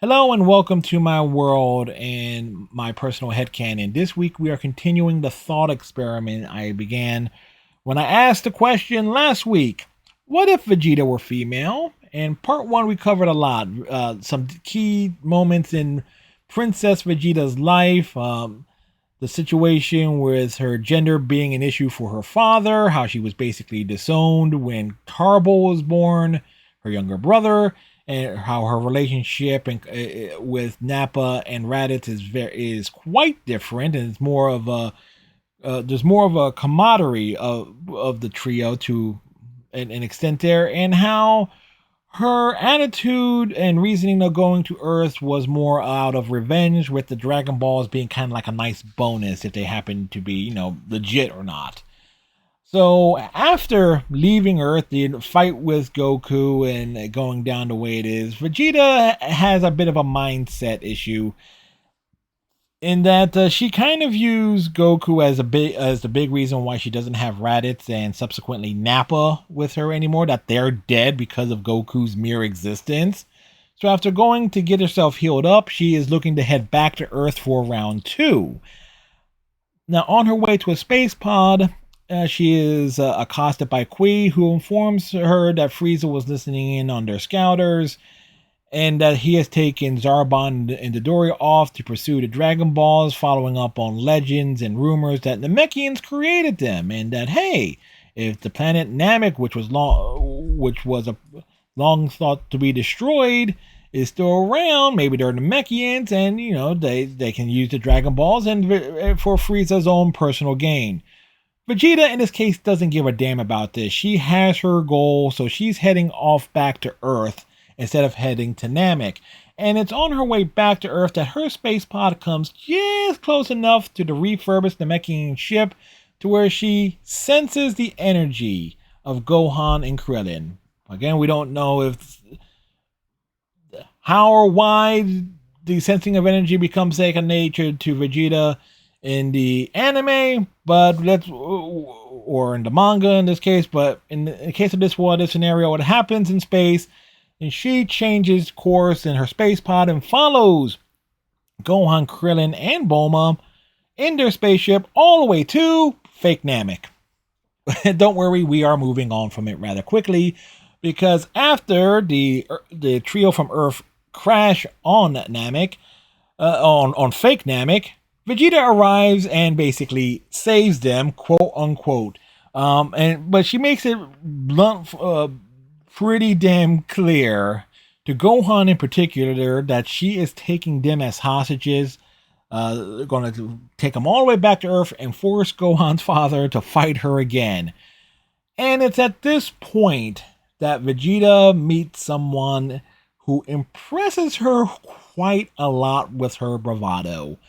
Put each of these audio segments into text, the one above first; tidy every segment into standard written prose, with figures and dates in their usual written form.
Hello and welcome to my world and my personal headcanon. This week we are continuing the thought experiment I began when I asked the question last week, what if Vegeta were female? In part one we covered a lot, some key moments in Princess Vegeta's life, the situation with her gender being an issue for her father, how she was basically disowned when Tarble was born, her younger brother, and how her relationship with Nappa and Raditz is quite different, and it's more of a there's more of a camaraderie of the trio to an extent there, and how her attitude and reasoning of going to Earth was more out of revenge, with the Dragon Balls being kind of like a nice bonus if they happen to be, legit or not. So after leaving Earth, the fight with Goku and going down the way it is, Vegeta has a bit of a mindset issue in that she kind of views Goku as the big reason why she doesn't have Raditz and subsequently Nappa with her anymore. That they're dead because of Goku's mere existence. So after going to get herself healed up, she is looking to head back to Earth for round two. Now, on her way to a space pod, she is accosted by Kui, who informs her that Frieza was listening in on their scouters and that he has taken Zarbon and Dodoria off to pursue the Dragon Balls, following up on legends and rumors that Namekians created them, and that hey, if the planet Namek, which was long thought to be destroyed, is still around, maybe they're Namekians, and they can use the Dragon Balls and for Frieza's own personal gain. Vegeta, in this case, doesn't give a damn about this. She has her goal, so she's heading off back to Earth instead of heading to Namek. And it's on her way back to Earth that her space pod comes just close enough to the refurbished Namekian ship to where she senses the energy of Gohan and Krillin. Again, we don't know how or why the sensing of energy becomes second nature to Vegeta in the anime, but or in the manga in this case, but in the case of this scenario, it happens in space, and she changes course in her space pod and follows Gohan, Krillin, and Bulma in their spaceship all the way to fake Namek. Don't worry, we are moving on from it rather quickly, because after the trio from Earth crash on Namek, on fake Namek, Vegeta arrives and basically saves them, quote unquote. But she makes it blunt, pretty damn clear to Gohan in particular that she is taking them as hostages, going to take them all the way back to Earth and force Gohan's father to fight her again. And it's at this point that Vegeta meets someone who impresses her quite a lot with her bravado.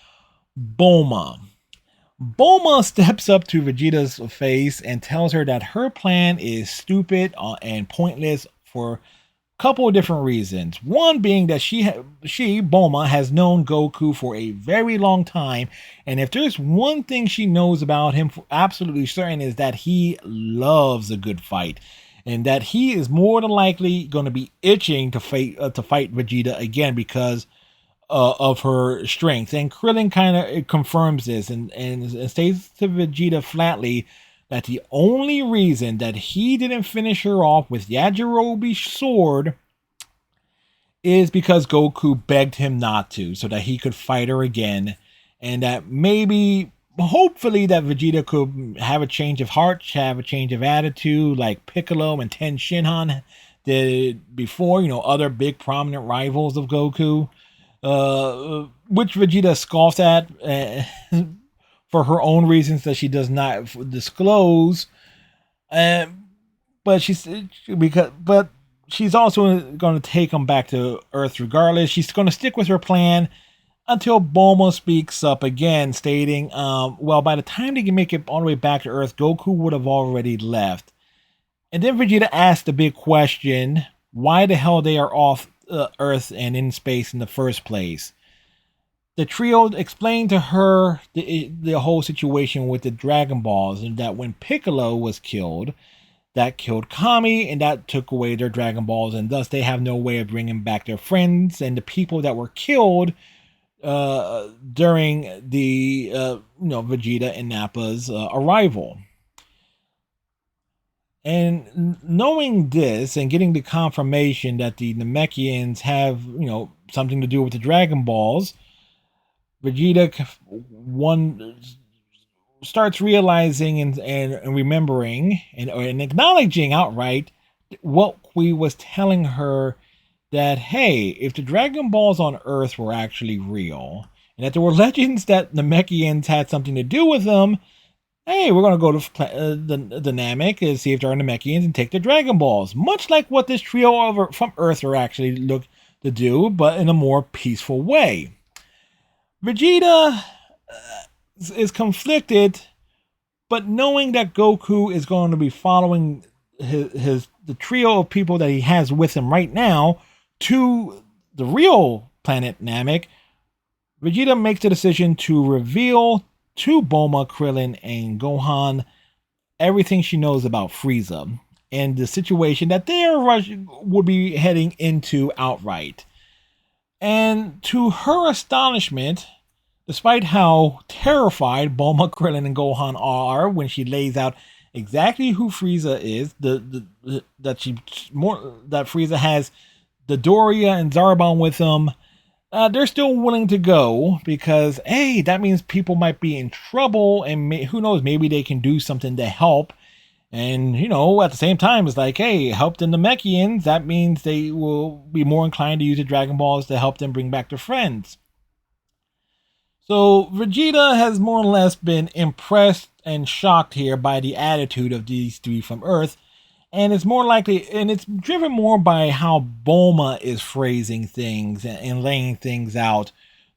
Bulma. Bulma steps up to Vegeta's face and tells her that her plan is stupid and pointless for a couple of different reasons. One being that she, Bulma, has known Goku for a very long time, and if there's one thing she knows about him for absolutely certain is that he loves a good fight, and that he is more than likely going to be itching to fight Vegeta again because of her strength. And Krillin kind of confirms this and states to Vegeta flatly that the only reason that he didn't finish her off with Yajirobe's sword is because Goku begged him not to, so that he could fight her again, and that maybe, hopefully, that Vegeta could have a change of heart, have a change of attitude, like Piccolo and Ten Shinhan did before, other big prominent rivals of Goku. Which Vegeta scoffs at for her own reasons that she does not disclose. But she's also going to take him back to Earth regardless. She's going to stick with her plan until Bulma speaks up again, stating, by the time they can make it all the way back to Earth, Goku would have already left. And then Vegeta asked the big question, why the hell they are off Earth and in space in the first place. The trio explained to her the whole situation with the Dragon Balls, and that when Piccolo was killed, that killed Kami, and that took away their Dragon Balls, and thus they have no way of bringing back their friends and the people that were killed during the Vegeta and Nappa's arrival. And knowing this and getting the confirmation that the Namekians have something to do with the Dragon Balls, Vegeta starts realizing and remembering and acknowledging outright what Kui was telling her, that hey, if the Dragon Balls on Earth were actually real, and that there were legends that the Namekians had something to do with them, hey, we're going to go to the Namek and see if there are Namekians and take the Dragon Balls. Much like what this trio from Earth are actually look to do, but in a more peaceful way. Vegeta is conflicted, but knowing that Goku is going to be following the trio of people that he has with him right now to the real planet Namek, Vegeta makes the decision to reveal to Bulma, Krillin, and Gohan everything she knows about Frieza and the situation that they would be heading into outright. And to her astonishment, despite how terrified Bulma, Krillin, and Gohan are when she lays out exactly who Frieza is, that Frieza has the Doria and Zarbon with him, they're still willing to go because, hey, that means people might be in trouble, and who knows, maybe they can do something to help. And, at the same time, it's like, hey, help the Namekians. That means they will be more inclined to use the Dragon Balls to help them bring back their friends. So Vegeta has more or less been impressed and shocked here by the attitude of these three from Earth. And it's more likely, and it's driven more by how Bulma is phrasing things and laying things out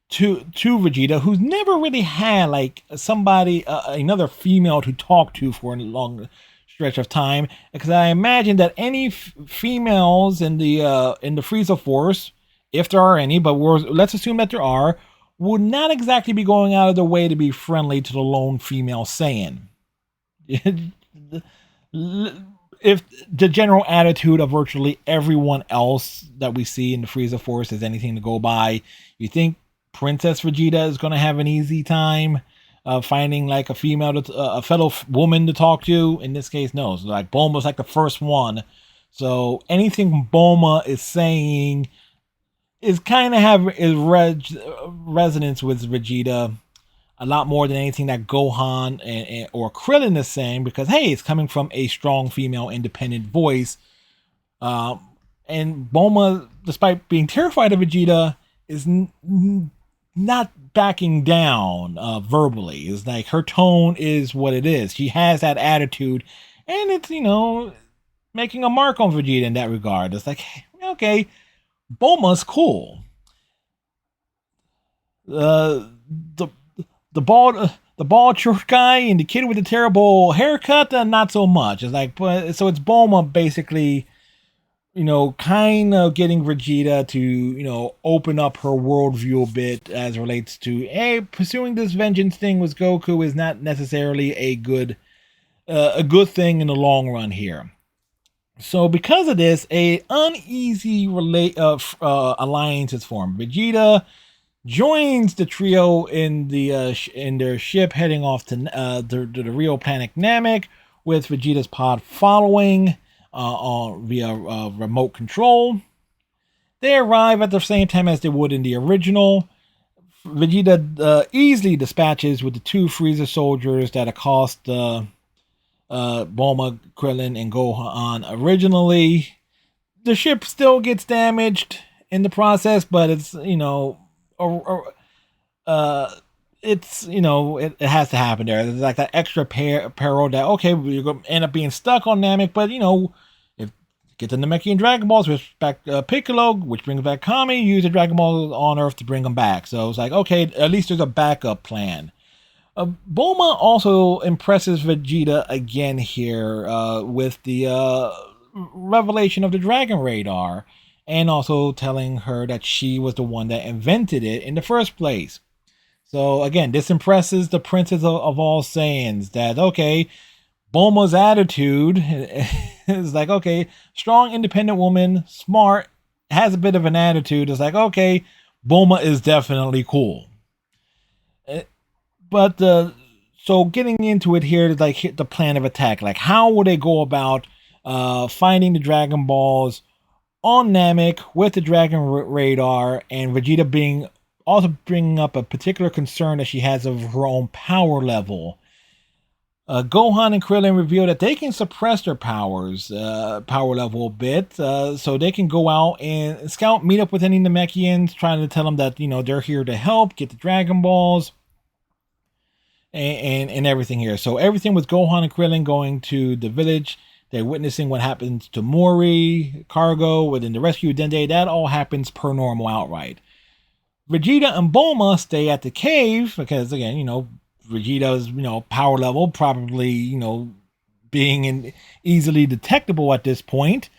to Vegeta, who's never really had like somebody, another female to talk to for a long stretch of time. Because I imagine that any females in the Frieza Force, if there are any, but let's assume that there are, would not exactly be going out of their way to be friendly to the lone female Saiyan. If the general attitude of virtually everyone else that we see in the Frieza Force is anything to go by, you think Princess Vegeta is going to have an easy time finding like a fellow woman to talk to? In this case, no. So like Bulma's like the first one. So anything Bulma is saying is kind of resonance with Vegeta a lot more than anything that Gohan or Krillin is saying, because hey, it's coming from a strong female independent voice. And Bulma, despite being terrified of Vegeta, is not backing down verbally. It's like her tone is what it is. She has that attitude, and it's making a mark on Vegeta in that regard. It's like, okay, Bulma's cool. The bald short guy and the kid with the terrible haircut, not so much. It's like, so it's Bulma basically, kind of getting Vegeta to, open up her worldview a bit as relates to, hey, pursuing this vengeance thing with Goku is not necessarily a good thing in the long run here. So because of this, a uneasy alliance is formed. Vegeta joins the trio in their ship heading off to the real planet Namek, with Vegeta's pod following via remote control. They arrive at the same time as they would in the original. Vegeta easily dispatches with the two Frieza soldiers that accost Bulma, Krillin, and Gohan originally. The ship still gets damaged in the process, but it's it has to happen there. There's like that extra peril that, okay, we're going to end up being stuck on Namek, but if get the Namekian Dragon Balls, which back Piccolo, which brings back Kami, use the Dragon Balls on Earth to bring them back. So it's like, okay, at least there's a backup plan. Bulma also impresses Vegeta again here with the revelation of the Dragon Radar, and also telling her that she was the one that invented it in the first place. So again, this impresses the princess of all Saiyans that, okay, Bulma's attitude is like, okay, strong, independent woman, smart, has a bit of an attitude. It's like, okay, Bulma is definitely cool. But so getting into it here, like hit the plan of attack. Like, how would they go about finding the Dragon Balls on Namek with the Dragon Radar, and Vegeta being also bringing up a particular concern that she has of her own power level. Gohan and Krillin reveal that they can suppress their power level a bit, so they can go out and scout, meet up with any Namekians, trying to tell them that they're here to help get the Dragon Balls and everything here. So everything with Gohan and Krillin going to the village, they're witnessing what happens to Mori, Cargo, within the rescue of Dende. That all happens per normal outright. Vegeta and Bulma stay at the cave because, again, Vegeta's, power level probably, being easily detectable at this point.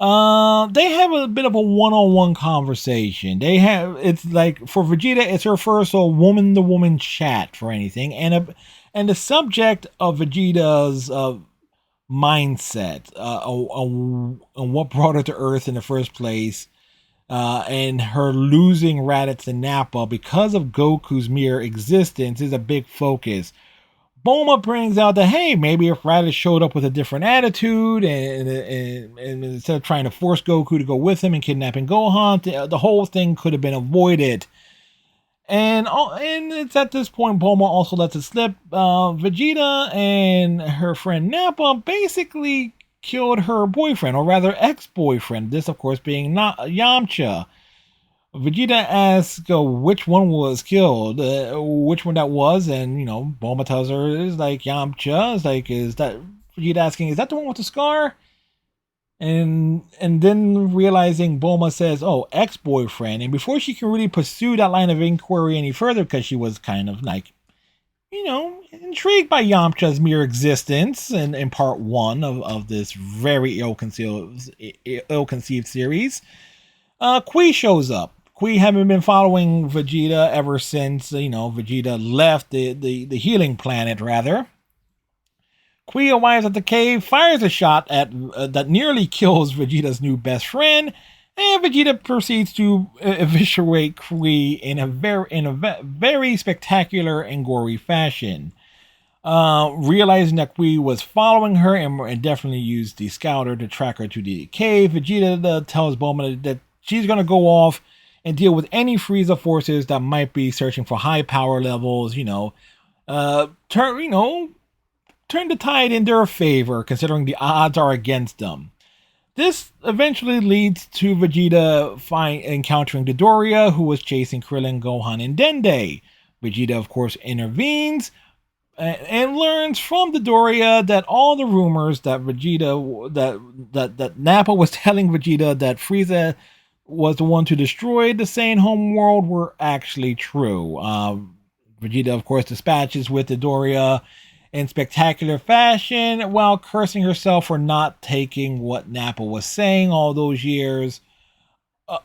They have a bit of a one-on-one conversation. It's like, for Vegeta, it's her first woman-to-woman chat for anything, and the subject of Vegeta's mindset, on what brought her to Earth in the first place, and her losing Raditz and Nappa because of Goku's mere existence is a big focus. Bulma brings out that, hey, maybe if Raditz showed up with a different attitude and instead of trying to force Goku to go with him and kidnapping Gohan, the whole thing could have been avoided. And it's at this point Bulma also lets it slip. Vegeta and her friend Nappa basically killed her boyfriend, or rather ex-boyfriend, this of course being not Yamcha. Vegeta asks which one was killed, which one that was, and Bulma tells her it's like Yamcha. It's like, is that Vegeta asking, is that the one with the scar? And then realizing Bulma says, oh, ex-boyfriend, and before she can really pursue that line of inquiry any further, because she was kind of like, intrigued by Yamcha's mere existence in part one of this very ill-conceived series, Kui shows up. Kui having been following Vegeta ever since, Vegeta left the healing planet, rather. Kui arrives at the cave, fires a shot at that nearly kills Vegeta's new best friend, and Vegeta proceeds to eviscerate Kui in a very spectacular and gory fashion. Realizing that Kui was following her and definitely used the scouter to track her to the cave, Vegeta tells Bulma that she's going to go off and deal with any Frieza forces that might be searching for high power levels, turn the tide in their favor, considering the odds are against them. This eventually leads to Vegeta encountering Dodoria, who was chasing Krillin, Gohan, and Dende. Vegeta, of course, intervenes and learns from Dodoria that all the rumors that that Nappa was telling Vegeta that Frieza was the one to destroy the Saiyan homeworld were actually true. Vegeta, of course, dispatches with Dodoria in spectacular fashion while cursing herself for not taking what Nappa was saying all those years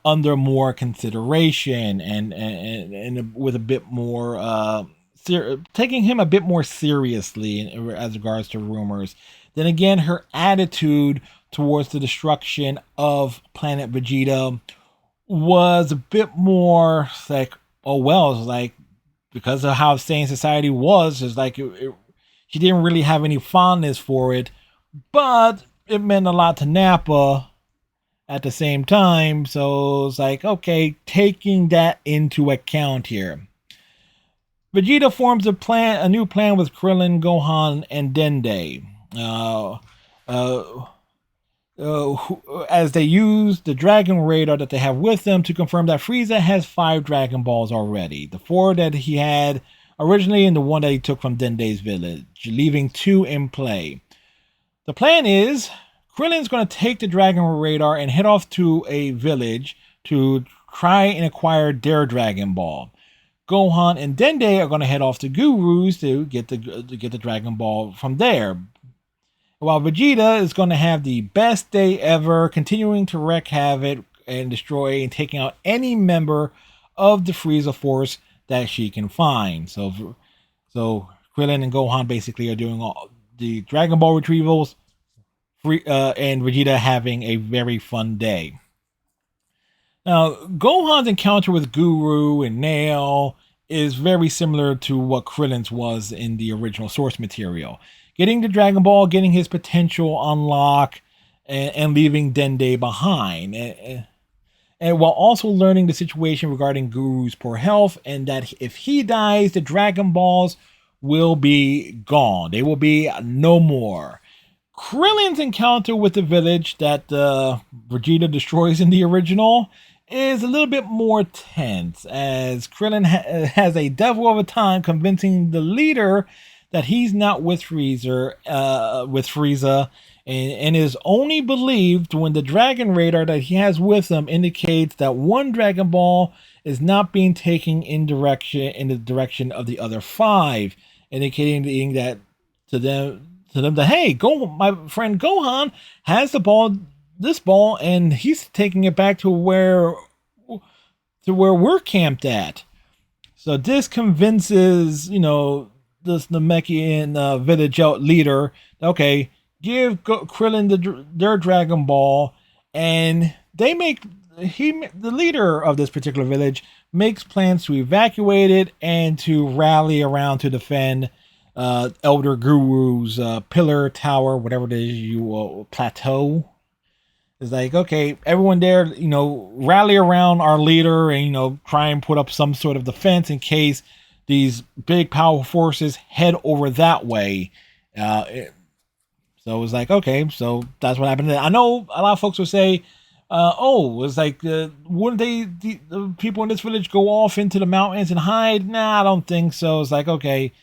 under more consideration and with a bit more taking him a bit more seriously as regards to rumors. Then again, her attitude towards the destruction of planet Vegeta was a bit more like, oh well, it's like, because of how Saiyan society was, it's like she didn't really have any fondness for it, but it meant a lot to Nappa at the same time. So it's like, okay, taking that into account here. Vegeta forms a new plan with Krillin, Gohan, and Dende. As they use the Dragon Radar that they have with them to confirm that Frieza has 5 Dragon Balls already. The 4 that he had originally and the 1 that he took from Dende's village, leaving 2 in play. The plan is Krillin's going to take the Dragon Radar and head off to a village to try and acquire their Dragon Ball. Gohan and Dende are going to head off to Guru's to get the Dragon Ball from there. While Vegeta is going to have the best day ever, continuing to wreak havoc and destroy and taking out any member of the Frieza Force that she can find. So Krillin and Gohan basically are doing the Dragon Ball retrievals, and Vegeta having a very fun day. Now, Gohan's encounter with Guru and Nail is very similar to what Krillin's was in the original source material. Getting the Dragon Ball, getting his potential unlock, and leaving Dende behind. And while also learning the situation regarding Guru's poor health, and that if he dies, the Dragon Balls will be gone. They will be no more. Krillin's encounter with the village that Vegeta destroys in the original is a little bit more tense, as Krillin has a devil of a time convincing the leader that he's not with Frieza, and is only believed when the Dragon Radar that he has with him indicates that one Dragon Ball is not being taken in the direction of the other 5, indicating that to them that, hey, my friend Gohan has this ball, and he's taking it back to where we're camped at. So this convinces, this Namekian village leader, okay, give Krillin their Dragon Ball, and the leader of this particular village makes plans to evacuate it and to rally around to defend Elder Guru's pillar, tower, whatever it is, plateau. It's like, okay, everyone there, rally around our leader and, try and put up some sort of defense in case these big powerful forces head over that way. So it was like, okay, so that's what happened. I know a lot of folks will say, it's like, wouldn't the people in this village go off into the mountains and hide? Nah, I don't think so. It's like, okay,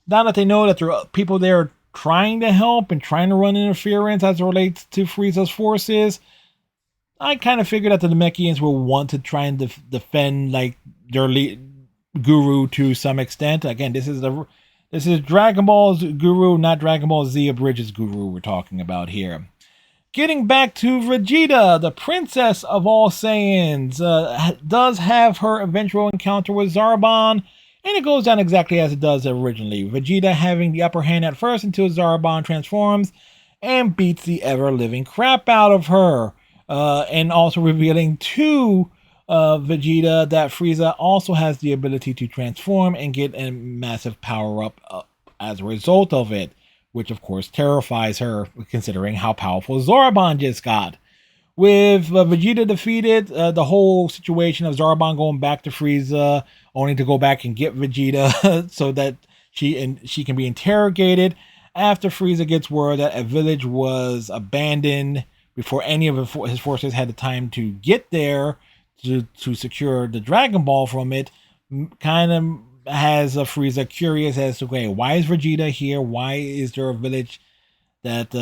now that they know that there are people there trying to help and trying to run interference as it relates to Frieza's forces, I kind of figured that the Namekians will want to try and defend like their Guru to some extent. Again, this is Dragon Ball's Guru, not Dragon Ball Z Abridges Guru we're talking about here. Getting back to Vegeta, the princess of all Saiyans, does have her eventual encounter with Zarbon, and it goes down exactly as it does originally. Vegeta having the upper hand at first until Zarbon transforms and beats the ever-living crap out of her. And also revealing to Vegeta that Frieza also has the ability to transform and get a massive power-up as a result of it, which of course terrifies her considering how powerful Zarbon just got. With Vegeta defeated, the whole situation of Zarbon going back to Frieza, only to go back and get Vegeta so that she can be interrogated after Frieza gets word that a village was abandoned before any of his forces had the time to get there to secure the Dragon Ball from it, kind of has Frieza curious as to, okay, why is Vegeta here? Why is there a village that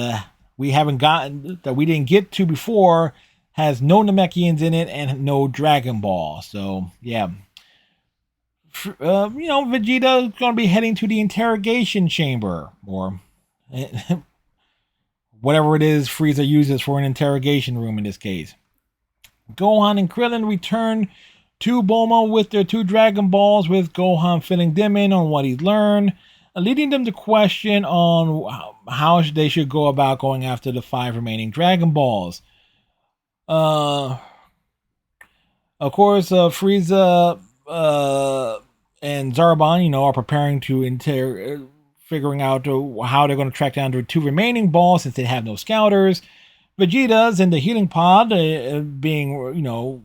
we didn't get to before, has no Namekians in it and no Dragon Ball? So yeah, Vegeta is going to be heading to the interrogation chamber, or whatever it is Frieza uses for an interrogation room in this case. Gohan and Krillin return to Bulma with their 2 Dragon Balls, with Gohan filling them in on what he's learned, leading them to question on how they should go about going after the 5 remaining Dragon Balls. Of course, Frieza and Zarbon, are preparing to figuring out how they're going to track down their 2 remaining balls since they have no scouters. Vegeta's in the healing pod, being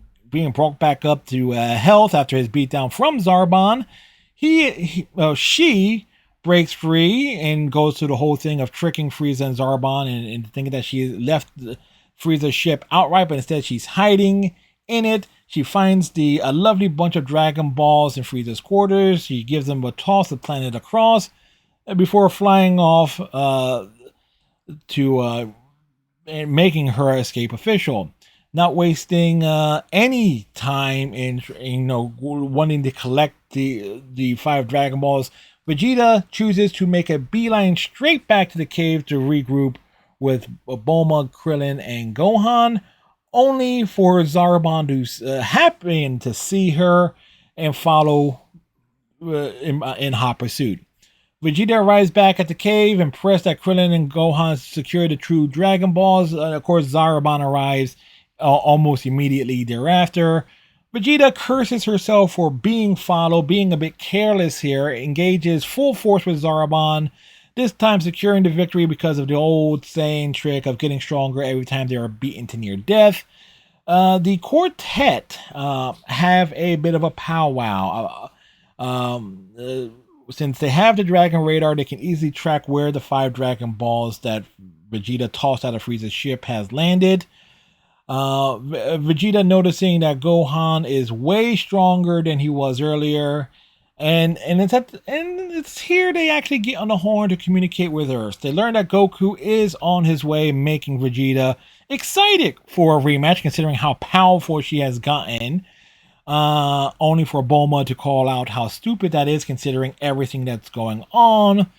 brought back up to health after his beatdown from Zarbon. She breaks free and goes through the whole thing of tricking Frieza and Zarbon and thinking that she left Frieza's ship outright, but instead she's hiding in it. She finds a lovely bunch of Dragon Balls in Frieza's quarters. She gives them a toss to planet across before flying off to making her escape official. Not wasting any time in wanting to collect the 5 Dragon Balls, Vegeta chooses to make a beeline straight back to the cave to regroup with Bulma, Krillin, and Gohan, only for Zarbon to happen to see her and follow in hot pursuit. Vegeta arrives back at the cave, impressed that Krillin and Gohan secure the true Dragon Balls. Of course, Zarbon arrives almost immediately thereafter. Vegeta curses herself for being followed, being a bit careless here, engages full force with Zarbon, this time securing the victory because of the old saying trick of getting stronger every time they are beaten to near death. The quartet have a bit of a powwow. Since they have the Dragon Radar, they can easily track where the 5 Dragon Balls that Vegeta tossed out of Frieza's ship has landed. Vegeta noticing that Gohan is way stronger than he was earlier, and it's here they actually get on the horn to communicate with Earth. They learn that Goku is on his way, making Vegeta excited for a rematch, considering how powerful she has gotten. Only for Bulma to call out how stupid that is, considering everything that's going on.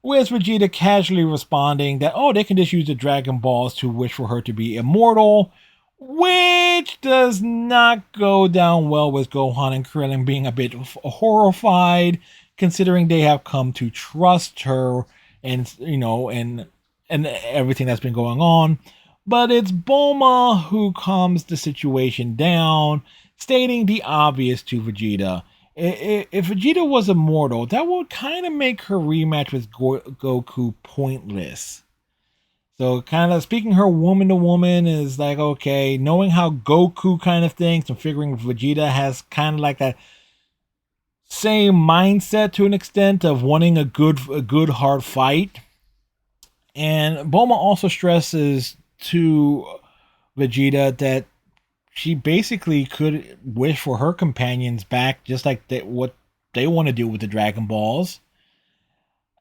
With Vegeta casually responding that, oh, they can just use the Dragon Balls to wish for her to be immortal, which does not go down well with Gohan and Krillin being a bit horrified, considering they have come to trust her and, and everything that's been going on. But it's Bulma who calms the situation down, stating the obvious to Vegeta. If Vegeta was immortal, that would kind of make her rematch with Goku pointless. So kind of speaking her woman to woman is like, okay, knowing how Goku kind of thinks and figuring Vegeta has kind of like that same mindset to an extent of wanting a good hard fight. And Bulma also stresses to Vegeta that she basically could wish for her companions back, just like what they want to do with the Dragon Balls.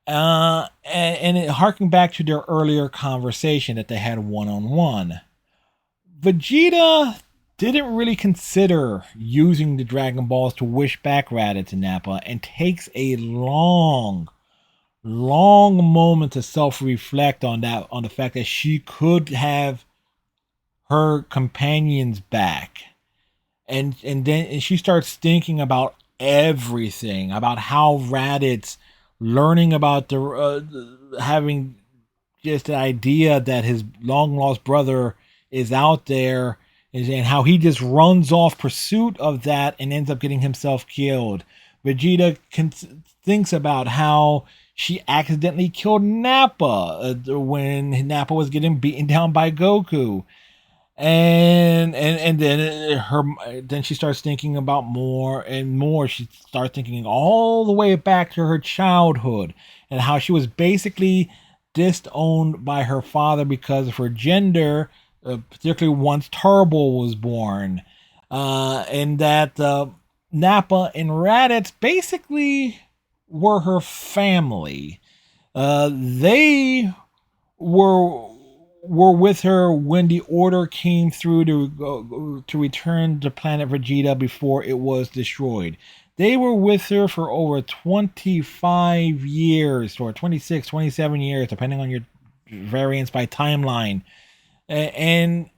And it harking back to their earlier conversation that they had one-on-one. Vegeta didn't really consider using the Dragon Balls to wish back Raditz and Nappa, and takes a long moment to self-reflect on the fact that she could have her companions back. And then she starts thinking about everything, about how Raditz learning about the having just the idea that his long lost brother is out there, and how he just runs off pursuit of that and ends up getting himself killed. Vegeta thinks about how she accidentally killed Nappa when Nappa was getting beaten down by Goku. And then she starts thinking about more and more. She starts thinking all the way back to her childhood and how she was basically disowned by her father because of her gender, particularly once Turbo was born, and that Nappa and Raditz basically were her family. They were with her when the order came through to return the planet Vegeta before it was destroyed. They were with her for over 25 years, or 26, 27 years, depending on your variance by timeline. And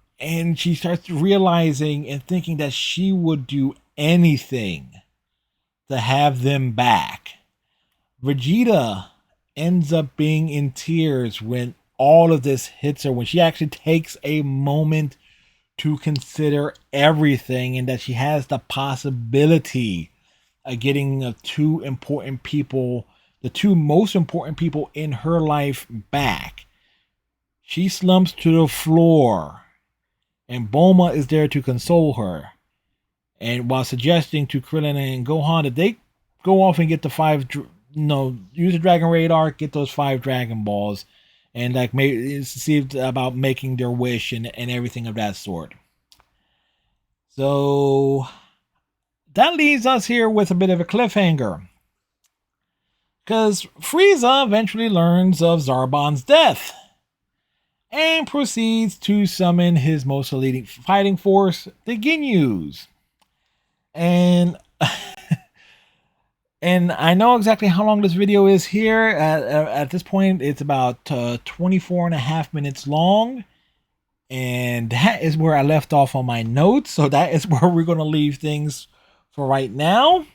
she starts realizing and thinking that she would do anything to have them back. Vegeta ends up being in tears when all of this hits her, when she actually takes a moment to consider everything, and that she has the possibility of getting the two most important people in her life back. She slumps to the floor, and Bulma is there to console her, and while suggesting to Krillin and Gohan that they go off and get the use the Dragon Radar, get those 5 Dragon Balls, and like maybe see about making their wish and everything of that sort. So that leaves us here with a bit of a cliffhanger, because Frieza eventually learns of Zarbon's death and proceeds to summon his most elite fighting force, the Ginyus. And and I know exactly how long this video is here. At this point, it's about 24 and a half minutes long. And that is where I left off on my notes. So that is where we're going to leave things for right now.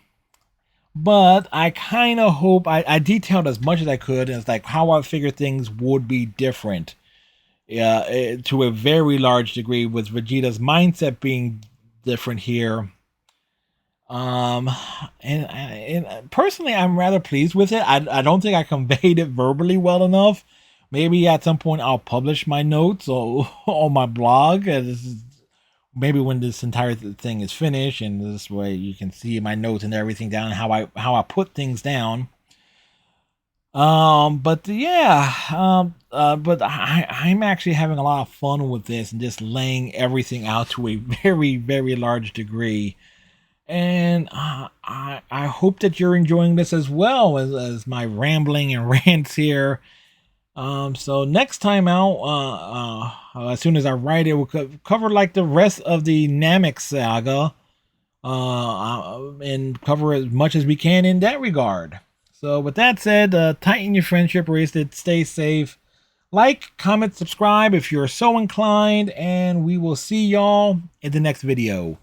But I kind of hope I detailed as much as I could, and it's like how I figured things would be different. Yeah, to a very large degree, with Vegeta's mindset being different here. Um, and personally, I'm rather pleased with it. I don't think I conveyed it verbally well enough. Maybe at some point I'll publish my notes or on my blog. Maybe when this entire thing is finished, and this way you can see my notes and everything down, how I put things down. But yeah, but I'm actually having a lot of fun with this and just laying everything out to a very, very large degree. And I hope that you're enjoying this as well as my rambling and rants here. So next time out, as soon as I write it, we'll cover like the rest of the Namek saga, and cover as much as we can in that regard. So with that said, tighten your friendship bracelet, stay safe, like, comment, subscribe if you're so inclined, and we will see y'all in the next video.